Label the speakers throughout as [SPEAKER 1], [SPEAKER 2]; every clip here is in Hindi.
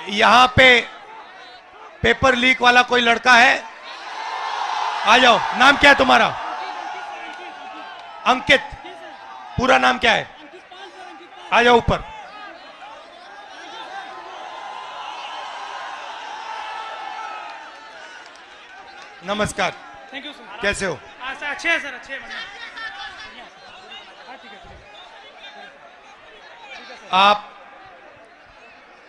[SPEAKER 1] यहां पे पेपर लीक वाला कोई लड़का है? आ जाओ। नाम क्या है तुम्हारा? अंकित। पूरा नाम क्या है? आ जाओ ऊपर। नमस्कार।
[SPEAKER 2] Thank you sir.
[SPEAKER 1] कैसे हो?
[SPEAKER 2] सर अच्छे हैं सर, अच्छे हैं।
[SPEAKER 1] आप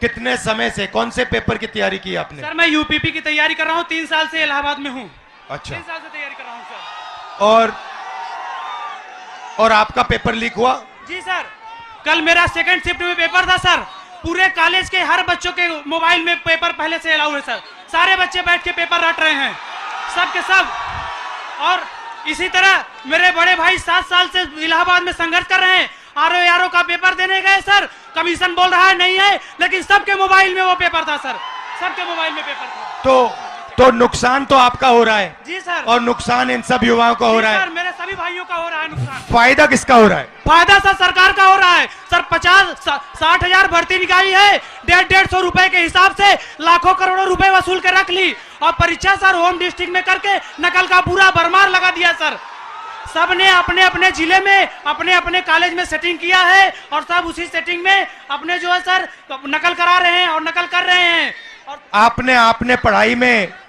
[SPEAKER 1] कितने समय से कौन से पेपर की तैयारी की आपने?
[SPEAKER 2] सर मैं यूपीपी की तैयारी कर रहा हूँ, 3 साल से इलाहाबाद में हूँ।
[SPEAKER 1] अच्छा।
[SPEAKER 2] 3 साल से तैयारी कर रहा हूँ सर।
[SPEAKER 1] और आपका पेपर लीक हुआ?
[SPEAKER 2] जी सर, कल मेरा सेकंड शिफ्ट में पेपर था सर। पूरे कॉलेज के हर बच्चों के मोबाइल में पेपर पहले से अलाउ है सर। सारे बच्चे बैठ के पेपर रट रहे हैं, सब के सब। और इसी तरह मेरे बड़े भाई 7 साल से इलाहाबाद में संघर्ष कर रहे हैं। आरओ का पेपर देने गए सर, कमीशन बोल रहा है नहीं है, लेकिन सबके मोबाइल में वो पेपर था सर, सबके मोबाइल में पेपर था।
[SPEAKER 1] तो नुकसान तो आपका हो रहा है।
[SPEAKER 2] जी सर।
[SPEAKER 1] और नुकसान इन सब युवाओं का हो रहा है।
[SPEAKER 2] सर मेरे सभी भाइयों का हो रहा है नुकसान।
[SPEAKER 1] फायदा किसका हो रहा है?
[SPEAKER 2] फायदा सर सरकार का हो रहा है सर। 50-60 हजार भर्ती निकाली है, 150 रुपए के हिसाब से लाखों करोड़ों रुपए वसूल के रख ली। और परीक्षा सर होम डिस्ट्रिक्ट में करके नकल का पूरा भरमार लगा दिया सर। सबने अपने अपने जिले में अपने अपने कॉलेज में सेटिंग किया है, और सब उसी सेटिंग में अपने जो है सर नकल करा रहे हैं और नकल कर रहे हैं। और
[SPEAKER 1] आपने पढ़ाई में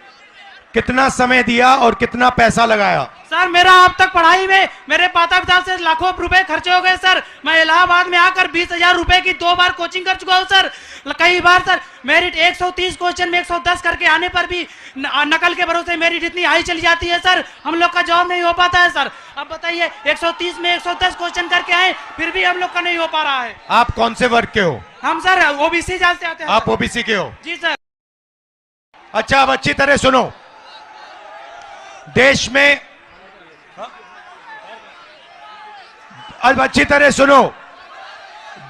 [SPEAKER 1] कितना समय दिया और कितना पैसा लगाया?
[SPEAKER 2] सर मेरा अब तक पढ़ाई में मेरे माता पिता से लाखों रुपए खर्चे हो गए सर। मैं इलाहाबाद में आकर 20,000 रुपए की 2 बार कोचिंग कर चुका हूँ सर। कई बार सर मेरिट 130 क्वेश्चन में 110 करके आने पर भी नकल के भरोसे मेरिट इतनी हाई चली जाती है सर, हम लोग का जॉब नहीं हो पाता है सर। अब बताइए 130 में 110 क्वेश्चन करके आए, फिर भी हम लोग का नहीं हो पा रहा है।
[SPEAKER 1] आप कौन से वर्ग के हो?
[SPEAKER 2] हम सर ओबीसी जात से आते हैं।
[SPEAKER 1] आप ओबीसी के हो?
[SPEAKER 2] जी सर।
[SPEAKER 1] अच्छा, अब अच्छी तरह सुनो। देश में, अब अच्छी तरह सुनो,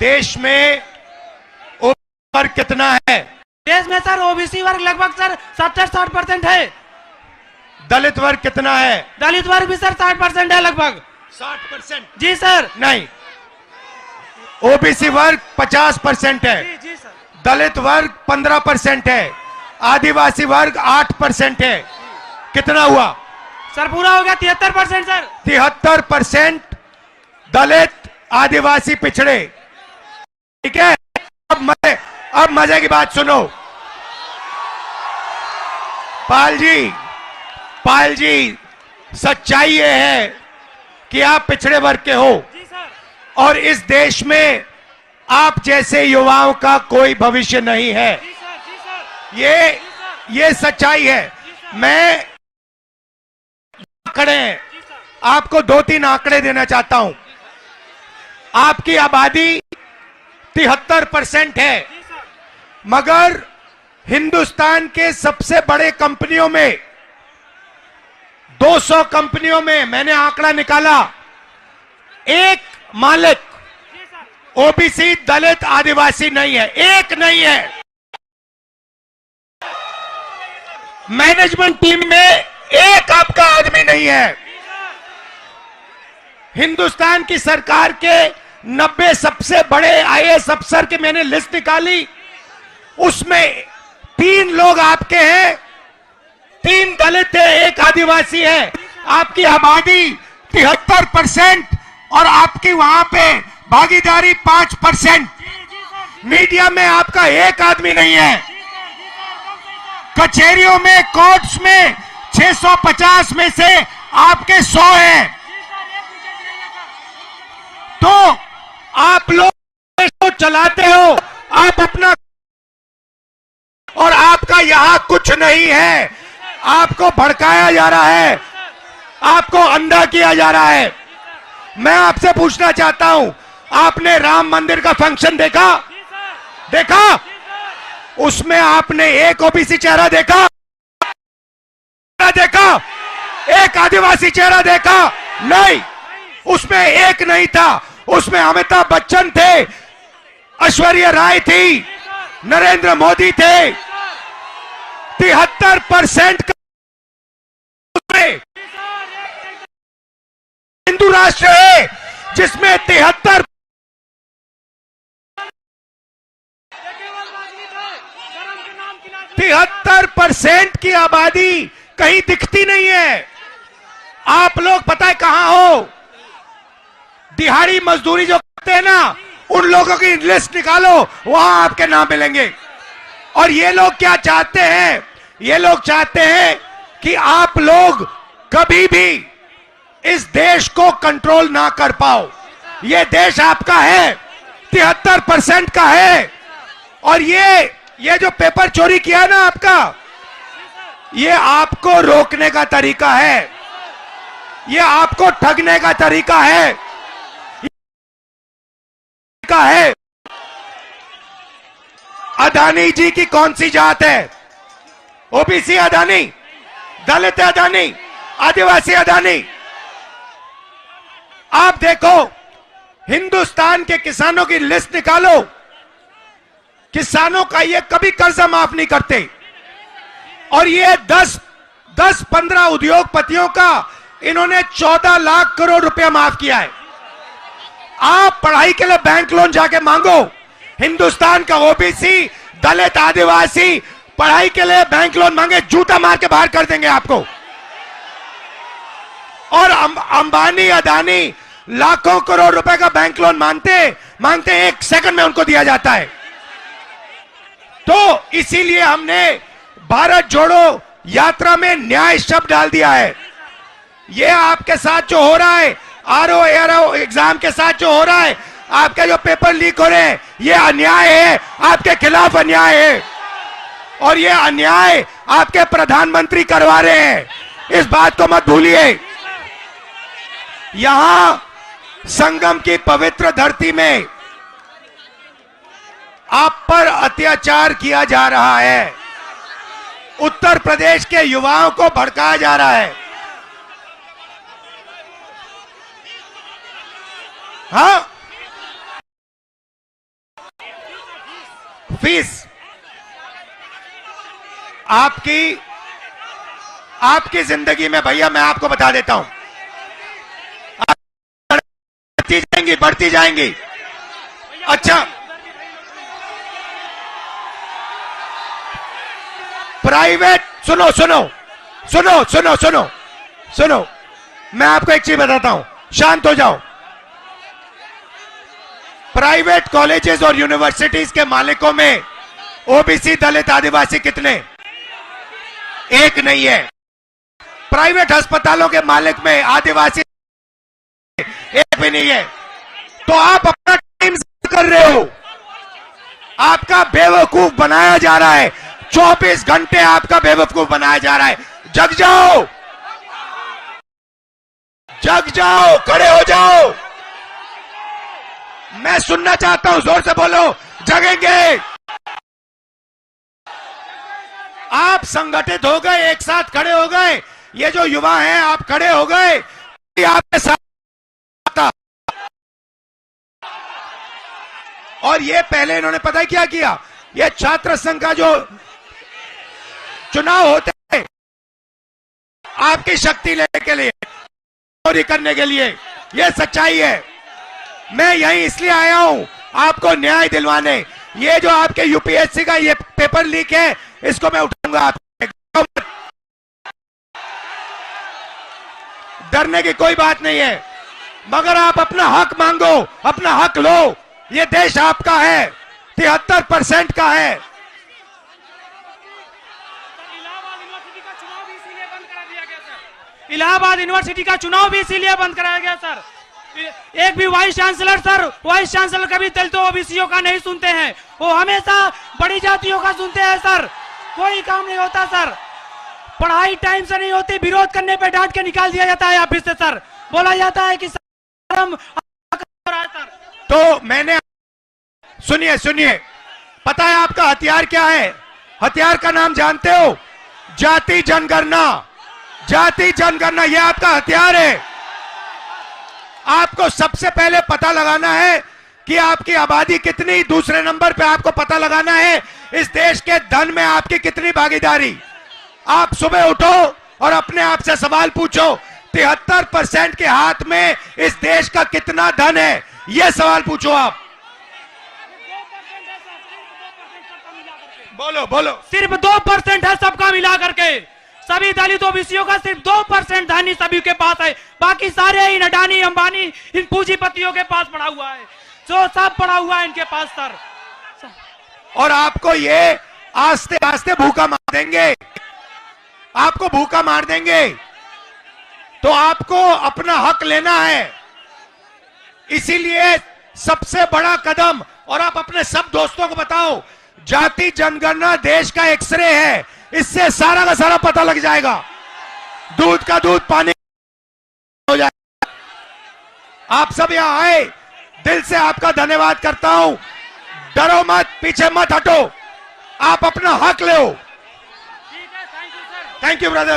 [SPEAKER 1] देश में ओबीसी वर्ग कितना है?
[SPEAKER 2] देश में सर ओबीसी वर्ग लगभग सर 70-60% है।
[SPEAKER 1] दलित वर्ग कितना है?
[SPEAKER 2] दलित वर्ग भी सर 60% है लगभग।
[SPEAKER 1] 60%?
[SPEAKER 2] जी सर।
[SPEAKER 1] नहीं, ओबीसी वर्ग 50% है।
[SPEAKER 2] जी जी सर।
[SPEAKER 1] दलित वर्ग 15% है। आदिवासी वर्ग 8% है। कितना हुआ
[SPEAKER 2] सर? पूरा हो गया 73% सर।
[SPEAKER 1] 73% दलित आदिवासी पिछड़े। ठीक है। अब मजे की बात सुनो। पाल जी, सच्चाई ये है कि आप पिछड़े वर्ग के हो।
[SPEAKER 2] जी सर।
[SPEAKER 1] और इस देश में आप जैसे युवाओं का कोई भविष्य नहीं है।
[SPEAKER 2] जी सर, जी सर।
[SPEAKER 1] ये सच्चाई है। मैं आंकड़े हैं, आपको 2-3 आंकड़े देना चाहता हूं। आपकी आबादी 73% है, मगर हिंदुस्तान के सबसे बड़े कंपनियों में 200 कंपनियों में मैंने आंकड़ा निकाला, एक मालिक ओबीसी दलित आदिवासी नहीं है, एक नहीं है। मैनेजमेंट टीम में एक आपका आदमी नहीं है। हिंदुस्तान की सरकार के 90 सबसे बड़े आईएएस अफसर की मैंने लिस्ट निकाली, उसमें 3 लोग आपके हैं, 3 दलित है, एक आदिवासी है। आपकी आबादी 73% और आपकी वहां पे भागीदारी 5%। मीडिया में आपका एक आदमी नहीं है। कचहरियों में, कोर्ट्स में 650 में से आपके 100 हैं। तो आप लोग देश को चलाते हो, आप अपना, और आपका यहां कुछ नहीं है। आपको भड़काया जा रहा है, आपको अंधा किया जा रहा है। मैं आपसे पूछना चाहता हूं, आपने राम मंदिर का फंक्शन देखा? उसमें आपने एक ओबीसी चेहरा देखा? एक आदिवासी चेहरा देखा? नहीं, उसमें एक नहीं था। उसमें अमिताभ बच्चन थे, ऐश्वर्या राय थी, नरेंद्र मोदी थे। 73% हिंदू राष्ट्र है जिसमें 73 73% की आबादी कहीं दिखती नहीं है। आप लोग पता है कहां हो? दिहाड़ी मजदूरी जो करते हैं ना, उन लोगों की लिस्ट निकालो, वहां आपके नाम मिलेंगे। और ये लोग क्या चाहते हैं? ये लोग चाहते हैं कि आप लोग कभी भी इस देश को कंट्रोल ना कर पाओ। ये देश आपका है, 73% का है। और ये जो पेपर चोरी किया है ना आपका, ये आपको रोकने का तरीका है, ये आपको ठगने का तरीका है। अदानी जी की कौन सी जात है? ओबीसी अदानी, दलित अदानी, आदिवासी अदानी। आप देखो, हिंदुस्तान के किसानों की लिस्ट निकालो, किसानों का ये कभी कर्जा माफ नहीं करते। और ये 10-15 उद्योगपतियों का इन्होंने 14 लाख करोड़ रुपया माफ किया है। आप पढ़ाई के लिए बैंक लोन जाके मांगो, हिंदुस्तान का ओबीसी, दलित, आदिवासी पढ़ाई के लिए बैंक लोन मांगे, जूता मार के बाहर कर देंगे आपको। और अंबानी, अदानी लाखों करोड़ रुपए का बैंक लोन मांगते 1 सेकंड में उनको दिया जाता है। तो इसीलिए हमने भारत जोड़ो यात्रा में न्याय शब्द डाल दिया है। ये आपके साथ जो हो रहा है, आरओ एआरओ एग्जाम के साथ जो हो रहा है, आपके जो पेपर लीक हो रहे हैं, ये अन्याय है, आपके खिलाफ अन्याय है। और ये अन्याय आपके प्रधानमंत्री करवा रहे हैं, इस बात को मत भूलिए। यहां संगम की पवित्र धरती में आप पर अत्याचार किया जा रहा है, उत्तर प्रदेश के युवाओं को भड़काया जा रहा है। हाँ, फीस आपकी जिंदगी में, भैया मैं आपको बता देता हूं, बढ़ती जाएंगी। अच्छा, प्राइवेट, सुनो, मैं आपको एक चीज बताता हूं, शांत हो जाओ। प्राइवेट कॉलेजेस और यूनिवर्सिटीज के मालिकों में ओबीसी, दलित, आदिवासी कितने? एक नहीं है। प्राइवेट अस्पतालों के मालिक में आदिवासी एक भी नहीं है। तो आप अपना टाइम कर रहे हो, आपका बेवकूफ बनाया जा रहा है। 24 घंटे आपका बेवकूफ बनाया जा रहा है। जग जाओ, खड़े हो जाओ। मैं सुनना चाहता हूं, जोर से बोलो, जगेंगे। आप संगठित हो गए, एक साथ खड़े हो गए। ये जो युवा हैं, आप खड़े हो गए, आपके साथ। और ये पहले इन्होंने पता है क्या किया? ये छात्र संघ का जो चुनाव होते हैं, आपकी शक्ति लेने के लिए, चोरी करने के लिए, ये सच्चाई है। मैं यहीं इसलिए आया हूं, आपको न्याय दिलवाने। ये जो आपके यूपीएससी का ये पेपर लीक है, इसको मैं उठाऊंगा। आप डरने की कोई बात नहीं है, मगर आप अपना हक मांगो, अपना हक लो। ये देश आपका है, 73% का है।
[SPEAKER 2] इलाहाबाद यूनिवर्सिटी का चुनाव भी इसीलिए बंद कराया गया सर। एक भी वाइस चांसलर कभी दलितों ओबीसीओं का नहीं सुनते हैं, वो हमेशा बड़ी जातियों का सुनते हैं सर। कोई काम नहीं होता सर, पढ़ाई टाइम से नहीं होती, विरोध करने पे डांट के निकाल दिया जाता है ऑफिस से सर। बोला जाता है कि सर,
[SPEAKER 1] तो मैंने, सुनिए, पता है आपका हथियार क्या है? हथियार का नाम जानते हो? जाति जनगणना, यह आपका हथियार है। आपको सबसे पहले पता लगाना है कि आपकी आबादी कितनी, दूसरे नंबर पे आपको पता लगाना है इस देश के धन में आपकी कितनी भागीदारी। आप सुबह उठो और अपने आप से सवाल पूछो, 73% के हाथ में इस देश का कितना धन है? यह सवाल पूछो आप। बोलो बोलो।
[SPEAKER 2] सिर्फ 2% है सबका मिला करके, सभी दलित ओबीसीओं का सिर्फ 2% धनी सभी के पास है, बाकी सारे इन अडानी अंबानी इन पूंजीपतियों के पास पड़ा हुआ है, जो सब पड़ा हुआ है इनके पास सर।
[SPEAKER 1] और आपको ये आस्ते आस्ते भूखा मार देंगे, आपको भूखा मार देंगे। तो आपको अपना हक लेना है, इसीलिए सबसे बड़ा कदम, और आप अपने सब दोस्तों को बताओ, जाति जनगणना देश का एक्सरे है, इससे सारा का सारा पता लग जाएगा, दूध का दूध पानी हो जाएगा। आप सब यहां आए, दिल से आपका धन्यवाद करता हूं। डरो मत, पीछे मत हटो, आप अपना हक लो।
[SPEAKER 2] ठीक है, thank you sir.
[SPEAKER 1] Thank you brother.